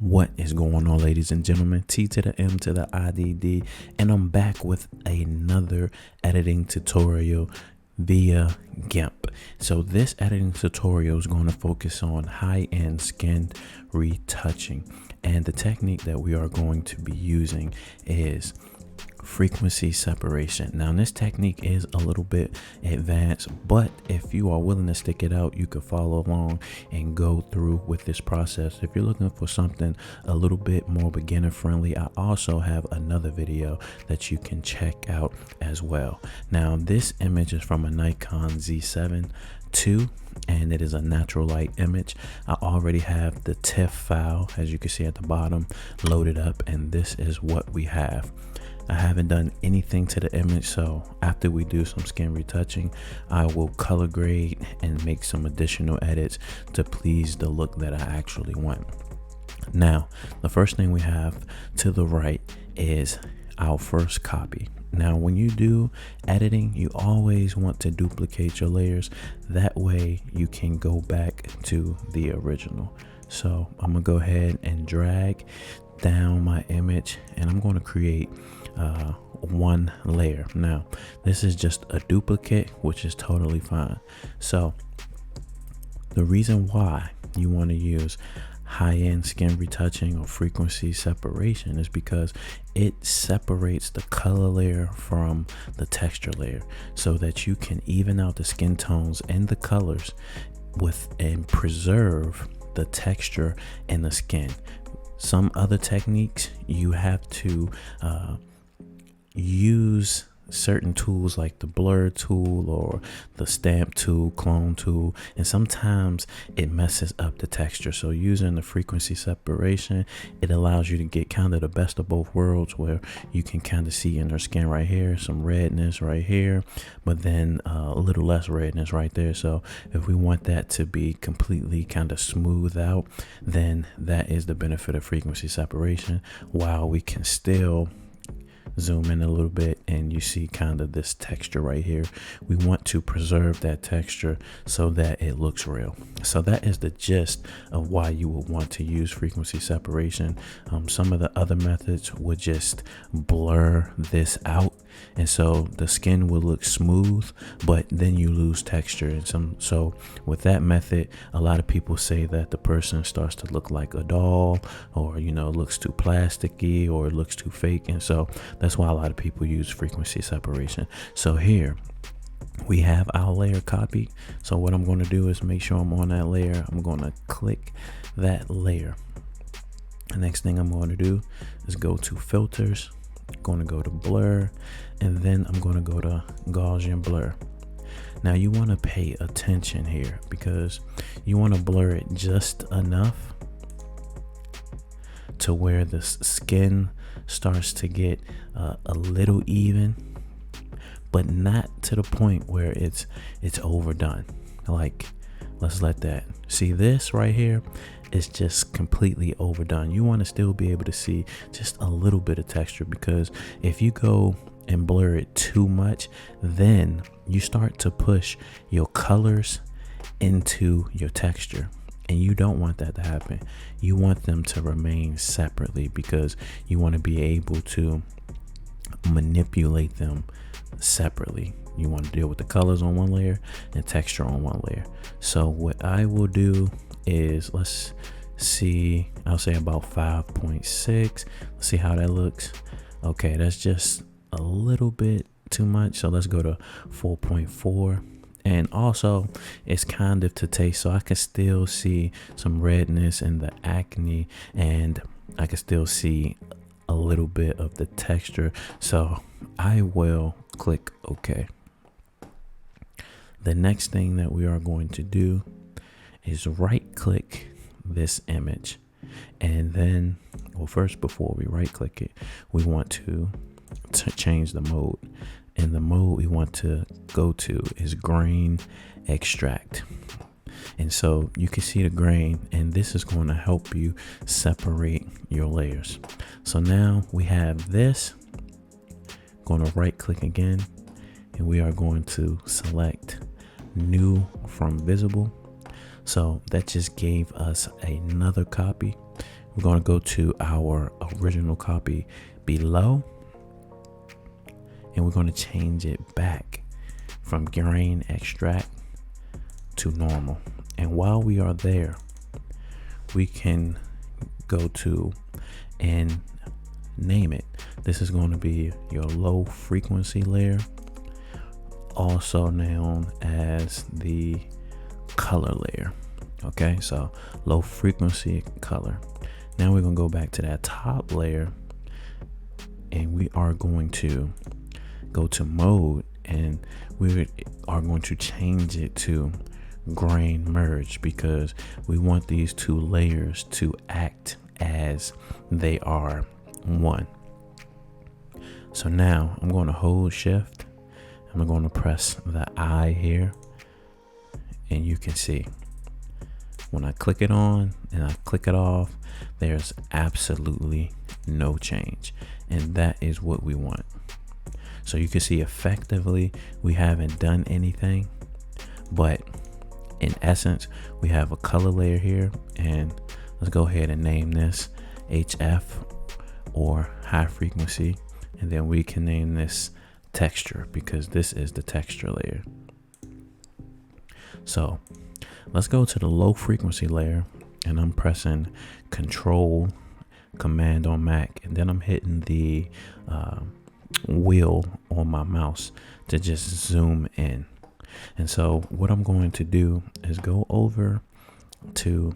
What is going on, ladies and gentlemen? T to the M to the IDD, and I'm back with another editing tutorial via GIMP. So this editing tutorial is going to focus on high-end skin retouching, and the technique that we are going to be using is frequency separation. Now this technique is a little bit advanced, but if you are willing to stick it out, you can follow along and go through with this process. If you're looking for something a little bit more beginner friendly, I also have another video that you can check out as well. Now this image is from a Nikon Z7 II, and it is a natural light image. I already have the TIFF file, as you can see at the bottom, loaded up, and this is what we have. I haven't done anything to the image, so after we do some skin retouching, I will color grade and make some additional edits to please the look that I actually want. Now, the first thing we have to the right is our first copy. Now, when you do editing, you always want to duplicate your layers. That way you can go back to the original. So I'm gonna go ahead and drag down my image, and I'm going to create one layer. Now this is just a duplicate, which is totally fine. So the reason why you want to use high-end skin retouching or frequency separation is because it separates the color layer from the texture layer, so that you can even out the skin tones and the colors and preserve the texture and the skin. Some other techniques, you have to use certain tools like the blur tool or the stamp tool, clone tool, and sometimes it messes up the texture. So using the frequency separation, it allows you to get kind of the best of both worlds, where you can kind of see in their skin right here, some redness right here, but then a little less redness right there. So if we want that to be completely kind of smooth out, then that is the benefit of frequency separation, while we can still zoom in a little bit and you see kind of this texture right here. We want to preserve that texture so that it looks real. So that is the gist of why you would want to use frequency separation. Some of the other methods would just blur this out, and so the skin will look smooth, but then you lose texture. And so with that method, a lot of people say that the person starts to look like a doll, or looks too plasticky, or it looks too fake. And so that's why a lot of people use frequency separation. So here we have our layer copied. So what I'm going to do is make sure I'm on that layer. I'm going to click that layer. The next thing I'm going to do is go to filters, going to go to blur, and then I'm going to go to Gaussian blur. Now you want to pay attention here, because you want to blur it just enough to where the skin starts to get a little even, but not to the point where it's overdone. Like, let's let that see this right here is just completely overdone. You want to still be able to see just a little bit of texture, because if you go and blur it too much, then you start to push your colors into your texture, and you don't want that to happen. You want them to remain separately, because you want to be able to manipulate them separately. You want to deal with the colors on one layer and texture on one layer. So what I will do is, let's see, I'll say about 5.6. Let's see how that looks. Okay, that's just a little bit too much, so let's go to 4.4. And also it's kind of to taste, so I can still see some redness and the acne, and I can still see a little bit of the texture. So I will click OK. The next thing that we are going to do is right click this image, and then, well, first, before we right click it, we want to change the mode. And the mode we want to go to is grain extract. And so you can see the grain, and this is going to help you separate your layers. So now we have this. Going to right click again, and we are going to select new from visible. So that just gave us another copy. we're going to go to our original copy below, and we're going to change it back from grain extract to normal. And while we are there, we can go to and name it. This is going to be your low frequency layer, also known as the color layer. Okay, so low frequency color. Now we're going to go back to that top layer, and we are going to go to mode, and we are going to change it to grain merge, because we want these two layers to act as they are one. So now I'm going to hold shift, I'm going to press the I here, and you can see when I click it on and I click it off, there's absolutely no change, and that is what we want. So you can see effectively we haven't done anything, but in essence we have a color layer here, and let's go ahead and name this HF or high frequency, and then we can name this texture, because this is the texture layer. So let's go to the low frequency layer, and I'm pressing Control Command on Mac, and then I'm hitting the wheel on my mouse to just zoom in. And so what I'm going to do is go over to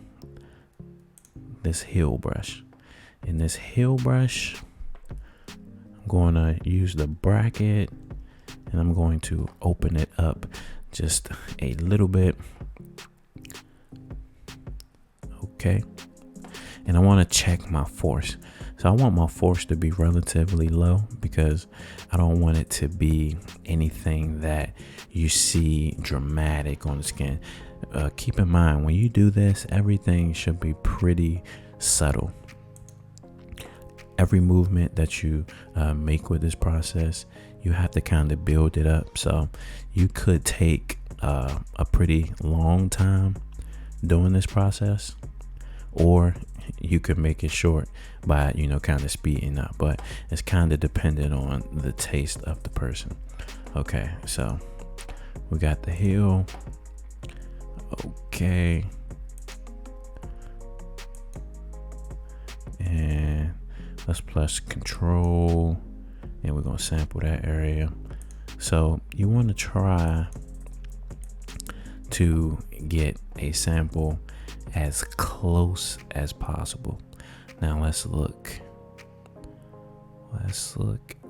this hill brush. In this hill brush, I'm going to use the bracket, and I'm going to open it up just a little bit. Okay, and I want to check my force. So I want my force to be relatively low, because I don't want it to be anything that you see dramatic on the skin. Keep in mind, when you do this, everything should be pretty subtle. Every movement that you make with this process, you have to kind of build it up. So you could take a pretty long time doing this process, or you could make it short by, you know, kind of speeding up, but it's kind of dependent on the taste of the person. Okay, so we got the heel. Okay, and let's press Control, and we're gonna sample that area. So you want to try to get a sample as close as possible. Now let's look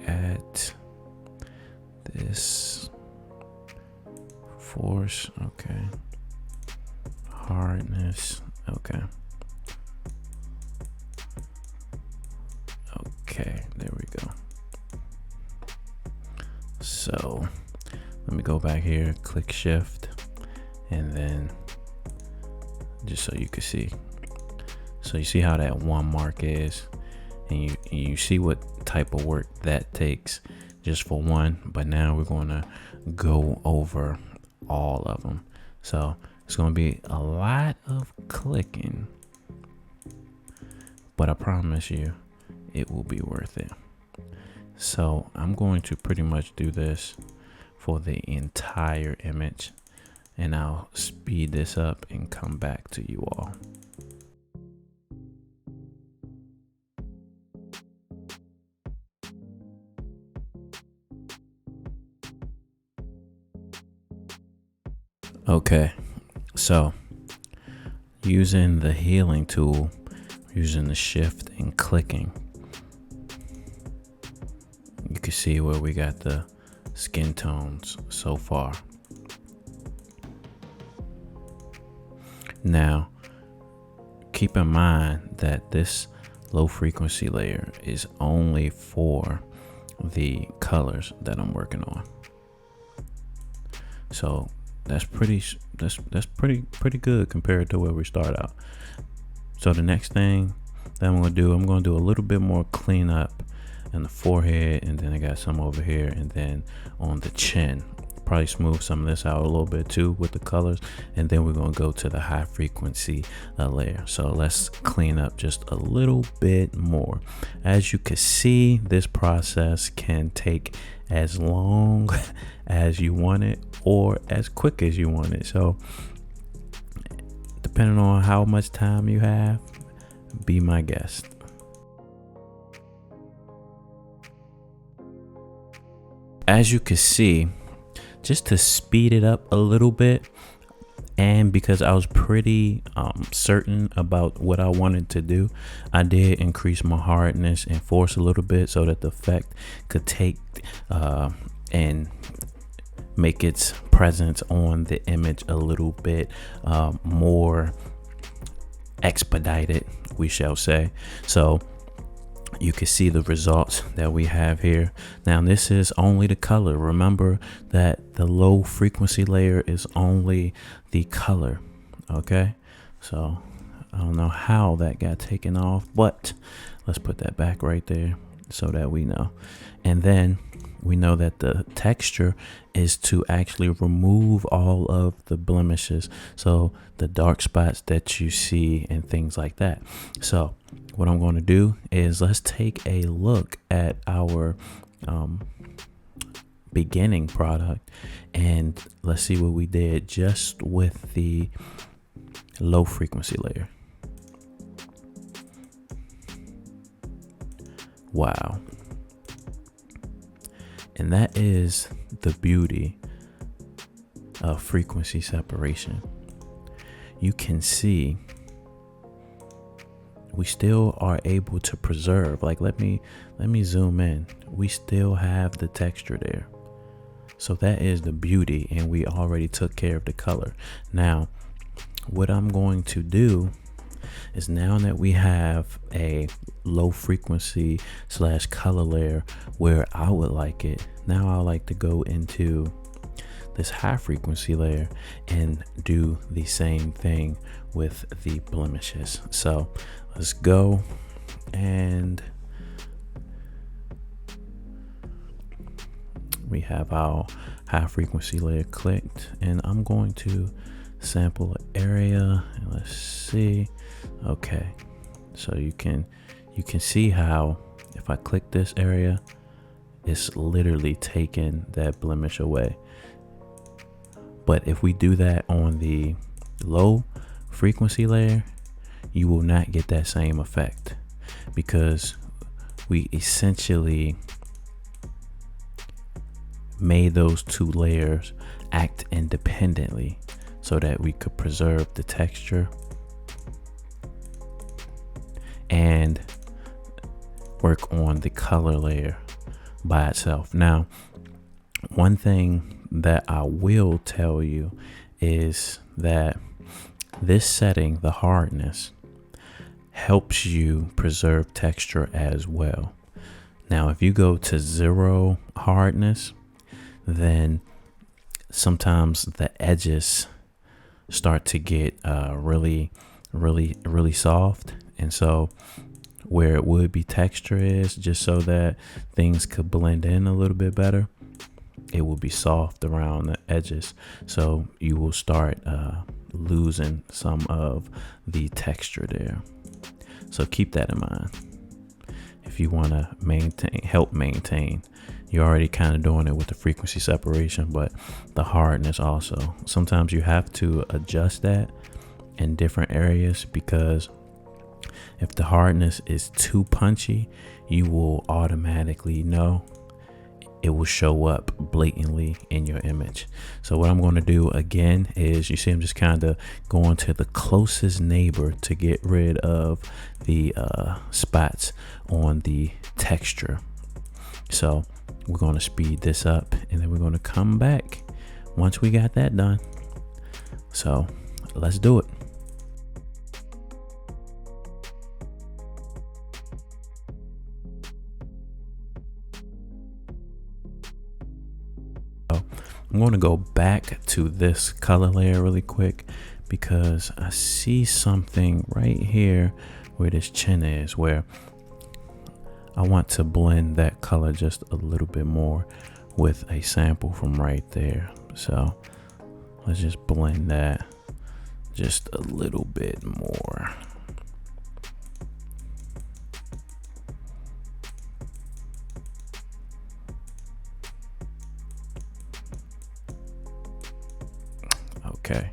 at this force. Okay, hardness. Okay, there we go. So let me go back here, click shift, and then just so you can see. So you see how that one mark is, and you see what type of work that takes just for one. But now we're going to go over all of them. So it's going to be a lot of clicking, but I promise you it will be worth it. So I'm going to pretty much do this for the entire image, and I'll speed this up and come back to you all. Okay, so using the healing tool, using the shift and clicking, you can see where we got the skin tones so far. Now, keep in mind that this low frequency layer is only for the colors that I'm working on. So that's pretty good compared to where we start out. So the next thing that I'm going to do a little bit more cleanup in the forehead, and then I got some over here, and then on the chin. probably smooth some of this out a little bit too with the colors, and then we're going to go to the high frequency layer. So let's clean up just a little bit more. As you can see, this process can take as long as you want it or as quick as you want it. So depending on how much time you have, be my guest. As you can see, just to speed it up a little bit, and because I was pretty certain about what I wanted to do, I did increase my hardness and force a little bit so that the effect could take and make its presence on the image a little bit more expedited, we shall say. So you can see the results that we have here. Now this is only the color. Remember that the low frequency layer is only the color. Okay, so I don't know how that got taken off, but let's put that back right there so that we know. And then we know that the texture is to actually remove all of the blemishes, so the dark spots that you see and things like that. So what I'm going to do is let's take a look at our beginning product, and let's see what we did just with the low frequency layer. Wow. And that is the beauty of frequency separation. You can see we still are able to preserve, like let me zoom in. We still have the texture there. So that is the beauty, and we already took care of the color. Now, what I'm going to do is, now that we have a low frequency / color layer where I would like it, now I like to go into this high frequency layer and do the same thing with the blemishes. So let's go, and we have our high frequency layer clicked, and I'm going to sample area, and let's see. Okay, so you can see how if I click this area, it's literally taking that blemish away. But if we do that on the low frequency layer, you will not get that same effect, because we essentially made those two layers act independently so that we could preserve the texture and work on the color layer by itself. Now, one thing that I will tell you is that this setting, the hardness, helps you preserve texture as well. Now, if you go to 0 hardness, then sometimes the edges start to get really soft, and so where it would be texture is, just so that things could blend in a little bit better, it will be soft around the edges, so you will start losing some of the texture there. So keep that in mind if you want to help maintain. You're already kind of doing it with the frequency separation, but the hardness also, sometimes you have to adjust that in different areas, because if the hardness is too punchy, you will automatically know. It will show up blatantly in your image. So what I'm going to do again is, you see I'm just kind of going to the closest neighbor to get rid of the spots on the texture. So we're going to speed this up, and then we're going to come back once we got that done. So let's do it. I'm going to go back to this color layer really quick, because I see something right here where this chin is, where I want to blend that color just a little bit more with a sample from right there. So let's just blend that just a little bit more. Okay,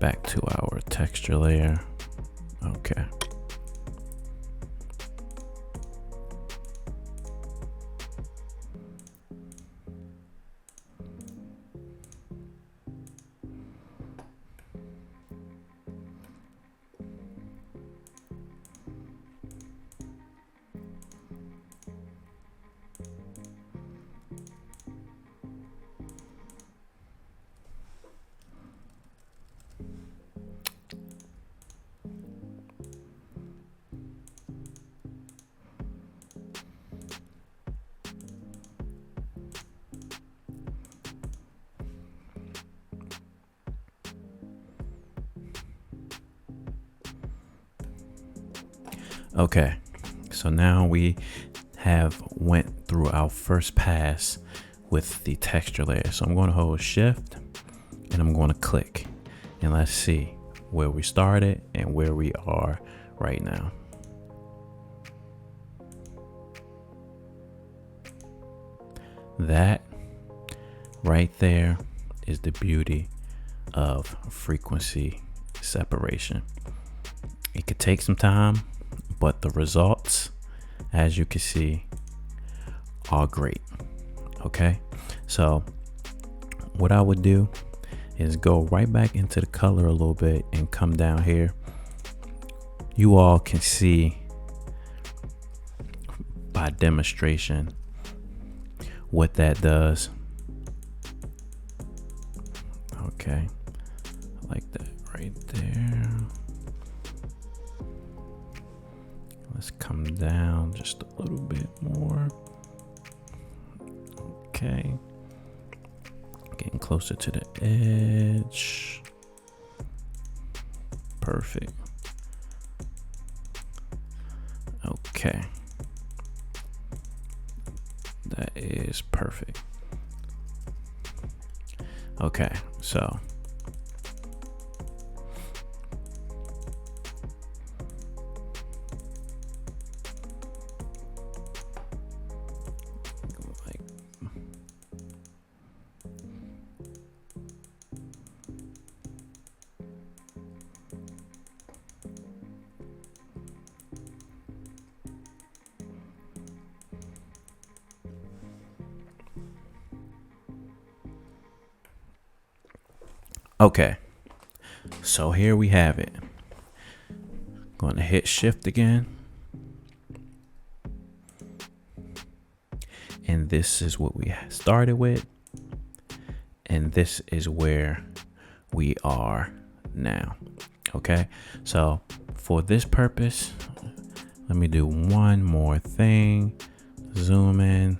back to our texture layer. Okay. Okay, so now we have went through our first pass with the texture layer. So I'm going to hold shift and I'm going to click, and let's see where we started and where we are right now. That right there is the beauty of frequency separation. It could take some time, but the results, as you can see, are great. Okay, so what I would do is go right back into the color a little bit and come down here. You all can see by demonstration what that does. Okay, I like that right there. Let's come down just a little bit more. Okay, getting closer to the edge. Perfect. Okay, that is perfect. Okay, so okay, so here we have it. Going to hit shift again. And this is what we started with. And this is where we are now. Okay, so for this purpose, let me do one more thing. Zoom in.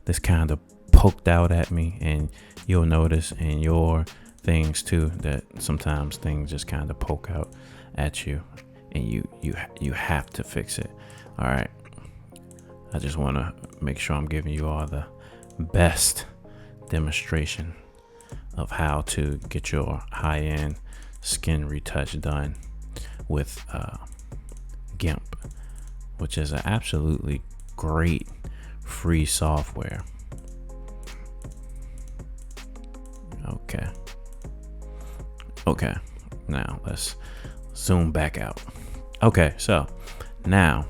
This kind of poked out at me, and you'll notice in your things too that sometimes things just kind of poke out at you, and you have to fix it. All right, I just want to make sure I'm giving you all the best demonstration of how to get your high-end skin retouch done with GIMP, which is an absolutely great free software. Okay, now let's zoom back out. Okay, so now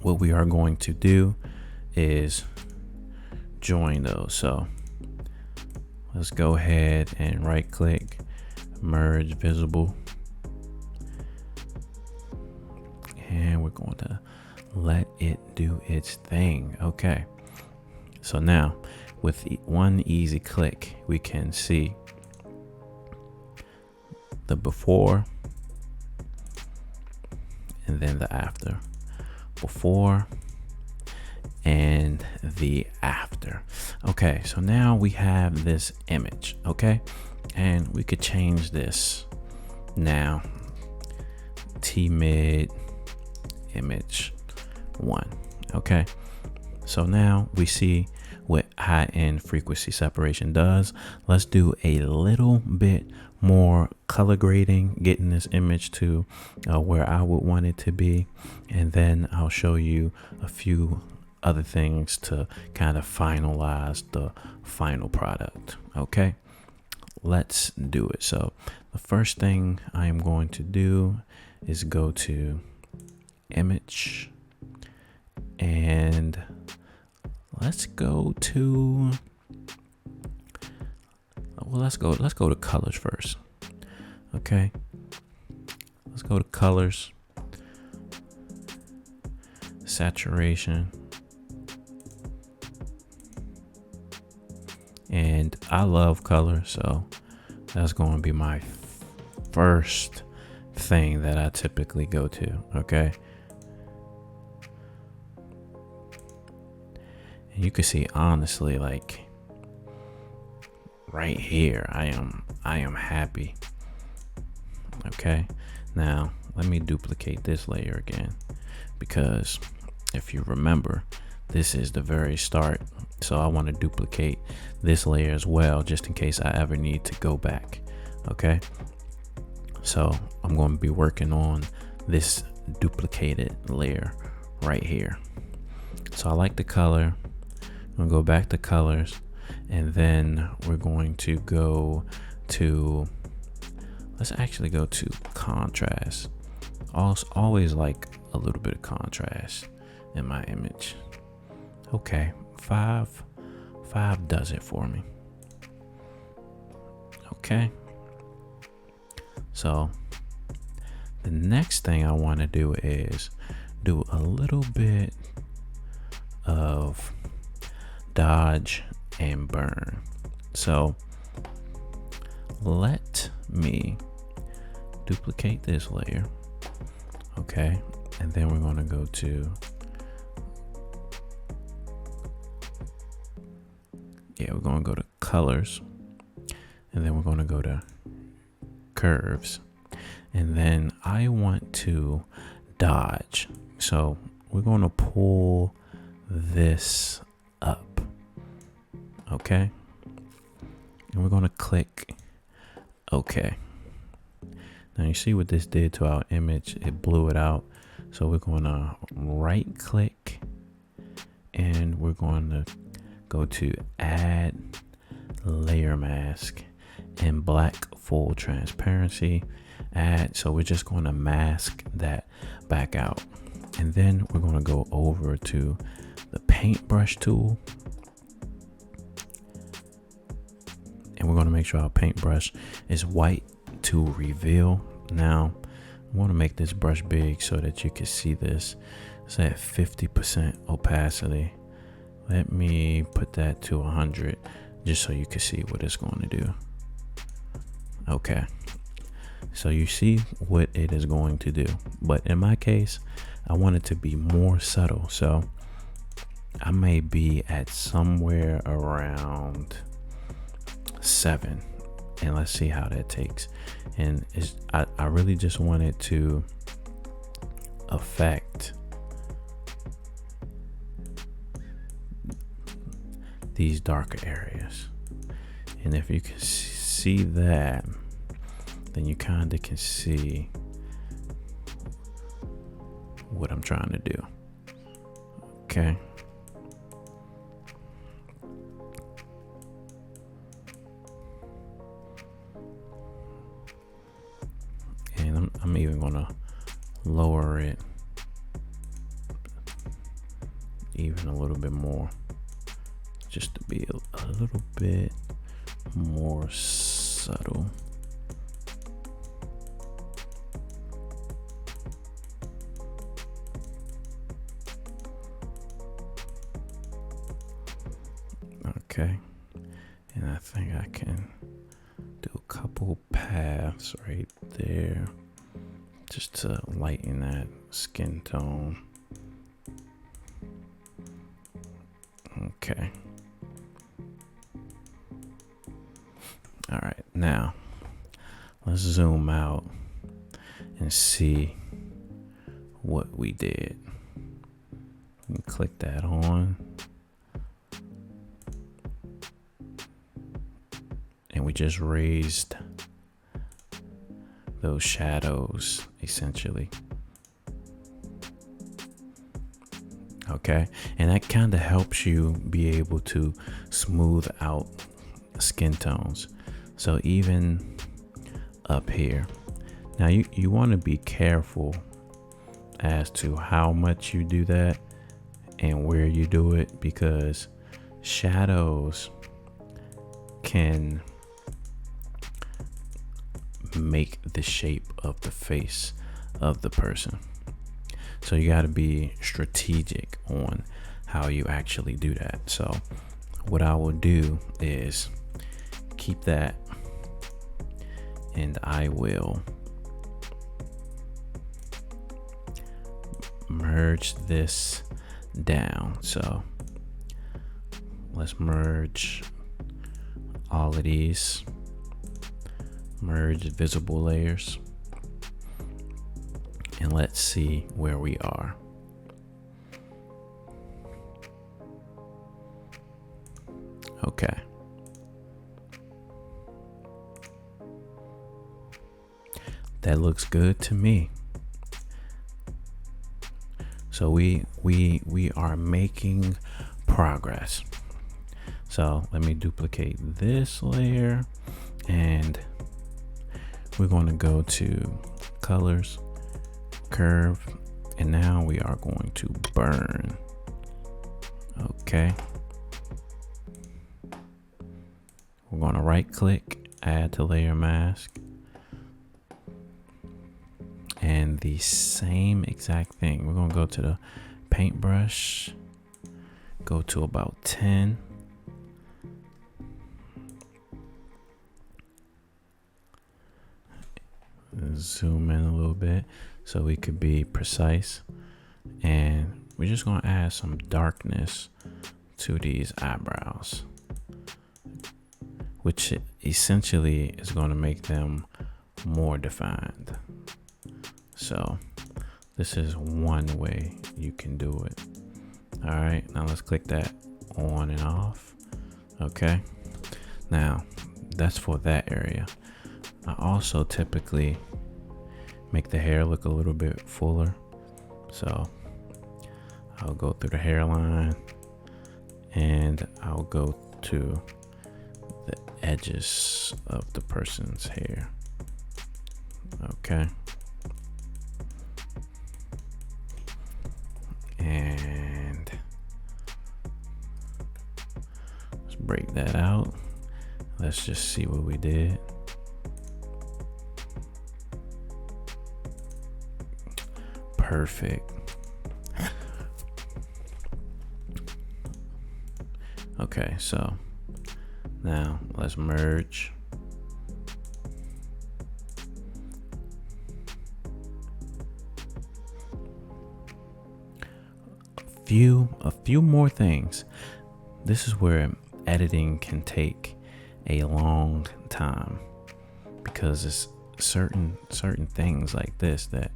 what we are going to do is join those. So let's go ahead and right click, merge visible, and we're going to let it do its thing. Okay, so now with one easy click, we can see the before and then the after. Before and the after. Okay, so now we have this image. Okay, and we could change this now. T-mid image 1. Okay, so now we see what high-end frequency separation does. Let's do a little bit more color grading, getting this image to where I would want it to be, and then I'll show you a few other things to kind of finalize the final product. Okay, let's do it. So the first thing I am going to do is go to image, and let's go to let's go to colors first. Okay, let's go to colors, saturation, and I love color, so that's going to be my first thing that I typically go to. Okay, and you can see, honestly, like right here, I am happy. Okay, now let me duplicate this layer again, because if you remember, this is the very start, so I want to duplicate this layer as well, just in case I ever need to go back. Okay, so I'm going to be working on this duplicated layer right here. So I like the color. I'm gonna go back to colors, and then we're going to go to, let's actually go to contrast. Always like a little bit of contrast in my image. Okay, 5 does it for me. Okay, so the next thing I want to do is do a little bit of dodge and burn. So let me duplicate this layer. Okay, and then we're going to go to, we're going to go to colors, and then we're going to go to curves, and then I want to dodge. So we're going to pull this up. Okay, and we're going to click OK. Now you see what this did to our image, it blew it out. So we're going to right click, and we're going to go to add layer mask and black full transparency, add. So we're just going to mask that back out, and then we're going to go over to the paintbrush tool, and we're going to make sure our paintbrush is white to reveal. Now I want to make this brush big so that you can see this. It's at 50% opacity. Let me put that to 100 just so you can see what it's going to do. Okay, so you see what it is going to do, but in my case I want it to be more subtle, so I may be at somewhere around 7, and let's see how that takes. And I really just want it to affect these darker areas, and if you can see that, then you kind of can see what I'm trying to do. Okay, and I'm even gonna lower it even a little bit more, just to be a little bit more subtle. Okay, and I think I can do a couple paths right there just to lighten that skin tone. Okay. All right, now let's zoom out and see what we did. And click that on. just raised those shadows essentially. Okay, and that kind of helps you be able to smooth out skin tones. So even up here, now you want to be careful as to how much you do that and where you do it, because shadows can make the shape of the face of the person. So you got to be strategic on how you actually do that. So what I will do is keep that, and I will merge this down. So let's merge all of these, merge visible layers, and let's see where we are. Okay. That looks good to me. So we are making progress. So let me duplicate this layer, and we're going to go to colors, curve, and now we are going to burn. Okay. We're going to right click, add to layer mask, and the same exact thing. We're going to go to the paintbrush, go to about 10. Zoom in a little bit so we could be precise, and we're just going to add some darkness to these eyebrows, which essentially is going to make them more defined. So this is one way you can do it. All right, now let's click that on and off. Okay, now that's for that area. I also typically make the hair look a little bit fuller. So I'll go through the hairline, and I'll go to the edges of the person's hair. Okay. And let's break that out. Let's just see what we did. Perfect. Okay, so now let's merge. A few more things. This is where editing can take a long time, because it's certain things like this that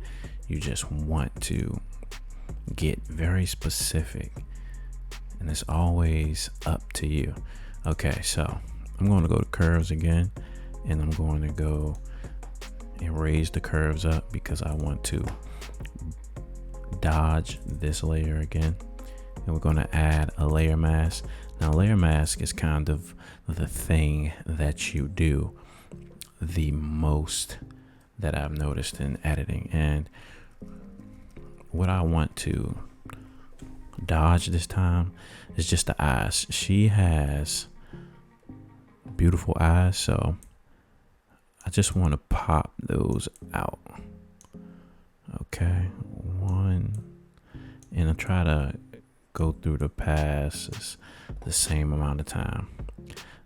you just want to get very specific, and it's always up to you. Okay, so I'm going to go to curves again, and I'm going to go and raise the curves up because I want to dodge this layer again. And we're going to add a layer mask. Now layer mask is kind of the thing that you do the most that I've noticed in editing. And what I want to dodge this time is just the eyes. She has beautiful eyes, so I just want to pop those out. Okay, one, and I try to go through the passes the same amount of time.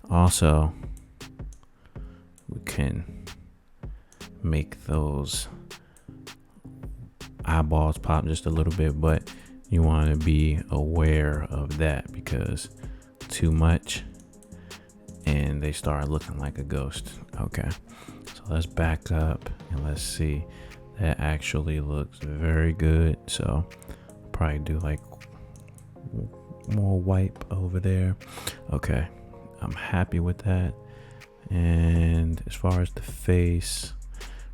Also, we can make those eyeballs pop just a little bit, but you want to be aware of that, because too much and they start looking like a ghost. Okay, so let's back up and let's see. That actually looks very good. So probably do like more wipe over there. Okay, I'm happy with that. And as far as the face,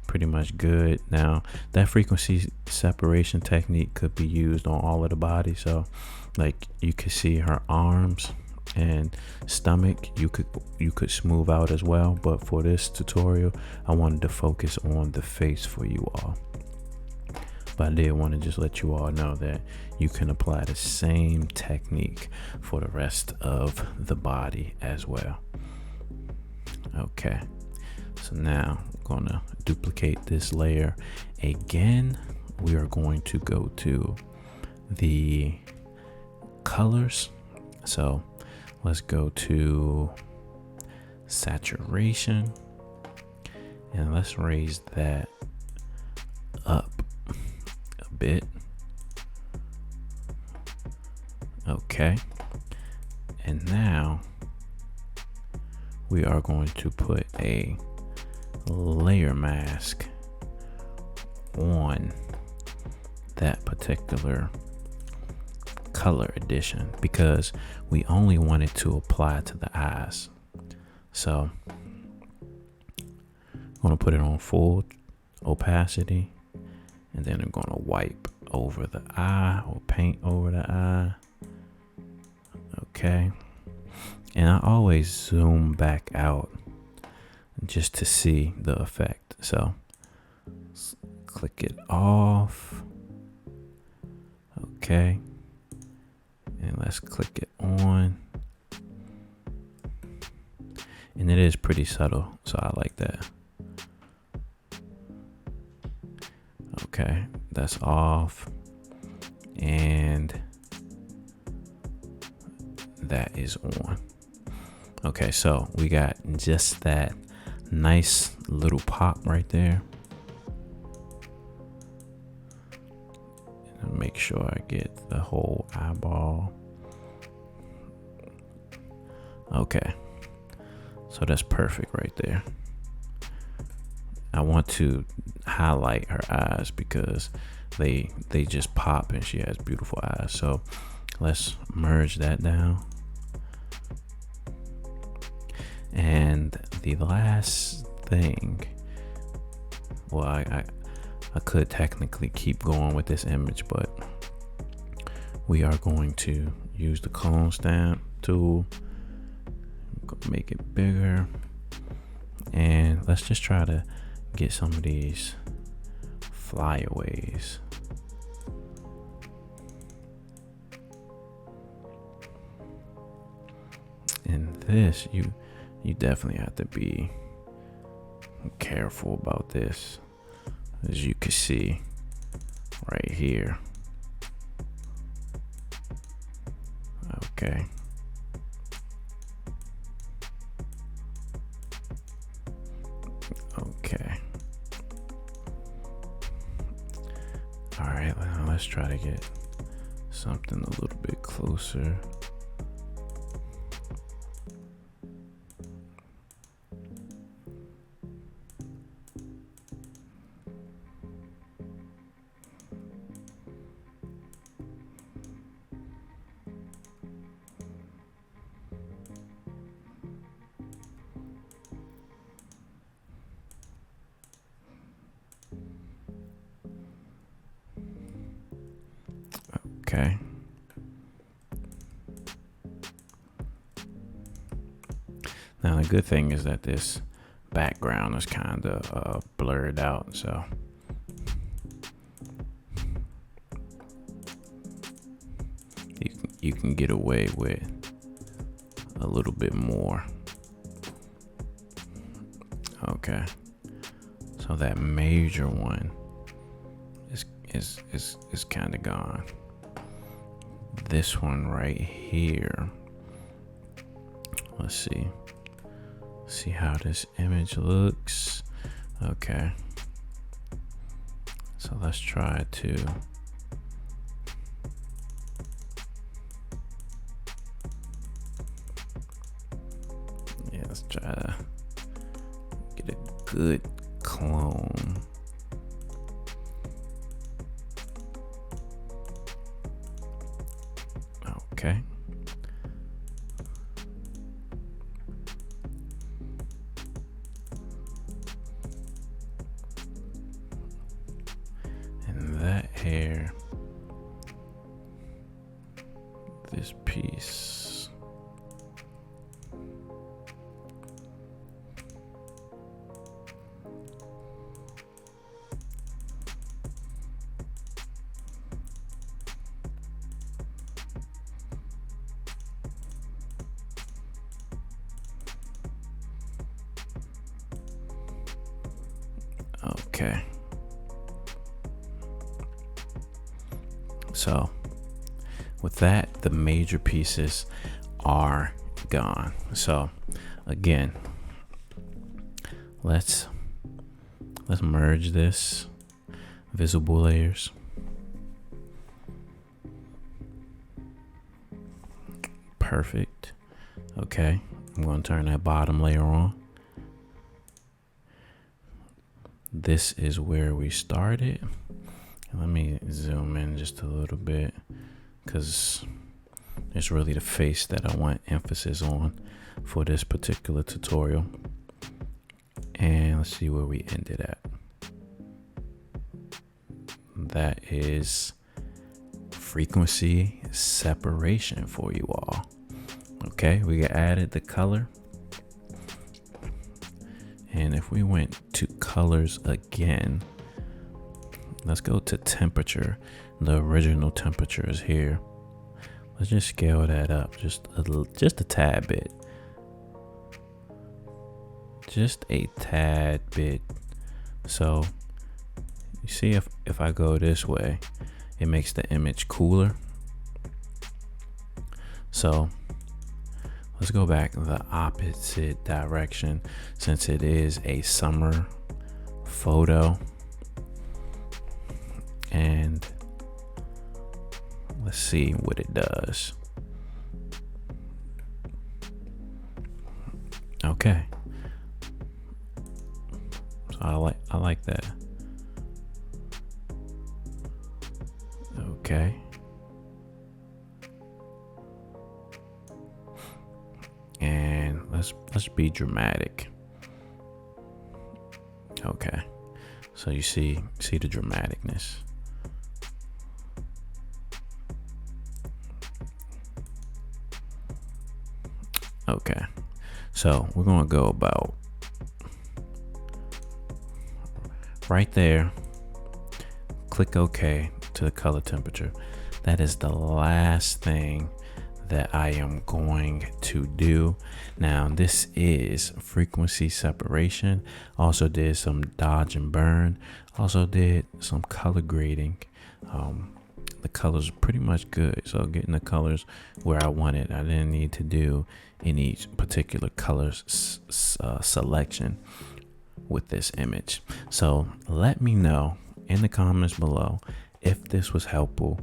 pretty much good. Now that frequency separation technique could be used on all of the body. So like you could see her arms and stomach, you could smooth out as well, but for this tutorial I wanted to focus on the face for you all. But I did want to just let you all know that you can apply the same technique for the rest of the body as well. Okay, so now I'm gonna duplicate this layer again. We are going to go to the colors. So let's go to saturation and let's raise that up a bit. Okay, and now we are going to put a layer mask on that particular color addition because we only want it to apply to the eyes. So I'm going to put it on full opacity, and then I'm going to wipe over the eye or paint over the eye. Okay, and I always zoom back out just to see the effect. So click it off. Okay, and let's click it on, and it is pretty subtle, so I like that. Okay, that's off, and that is on. Okay, so we got just that nice little pop right there. And make sure I get the whole eyeball. Okay, so that's perfect right there. I want to highlight her eyes because they just pop and she has beautiful eyes. So let's merge that down. And the last thing, well, I could technically keep going with this image, but we are going to use the clone stamp tool, make it bigger, and let's just try to get some of these flyaways. And this, you definitely have to be careful about this, as you can see right here. Okay. Okay. All right, now let's try to get something a little bit closer. Okay. Now the good thing is that this background is kind of blurred out, so you can get away with a little bit more. Okay, so that major one is kind of gone. This one right here, let's see how this image looks. Okay, so let's try to let's try to get a good clone. Okay. this piece. Okay. So with that, the major pieces are gone. So again, let's merge this visible layers. Perfect. Okay, I'm going to turn that bottom layer on. This is where we started. Let me zoom in just a little bit, because it's really the face that I want emphasis on for this particular tutorial. And let's see where we ended at. That is frequency separation for you all. Okay, we added the color. And if we went to colors again, let's go to temperature. The original temperature is here. Let's just scale that up just a tad bit. Just a tad bit. So you see, if I go this way, it makes the image cooler. So let's go back the opposite direction, since it is a summer photo. And let's see what it does. Okay. So I like that. Okay. And let's be dramatic. Okay. So you see the dramaticness. Okay. So we're going to go about right there. Click OK to the color temperature. That is the last thing that I am going to do. Now this is frequency separation. Also did some dodge and burn. Also did some color grading. The colors are pretty much good. So getting the colors where I wanted. I didn't need to do any particular colors selection with this image. So let me know in the comments below if this was helpful,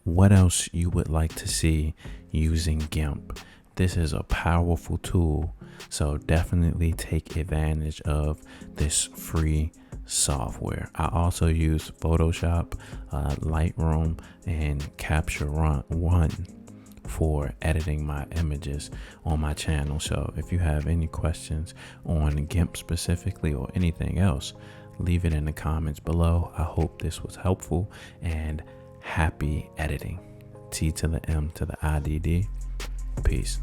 what else you would like to see using GIMP. This is a powerful tool, so definitely take advantage of this free software. I also use Photoshop, Lightroom, and Capture One for editing my images on my channel. So if you have any questions on GIMP specifically or anything else, leave it in the comments below. I hope this was helpful, and happy editing. T to the M to the IDD. Peace.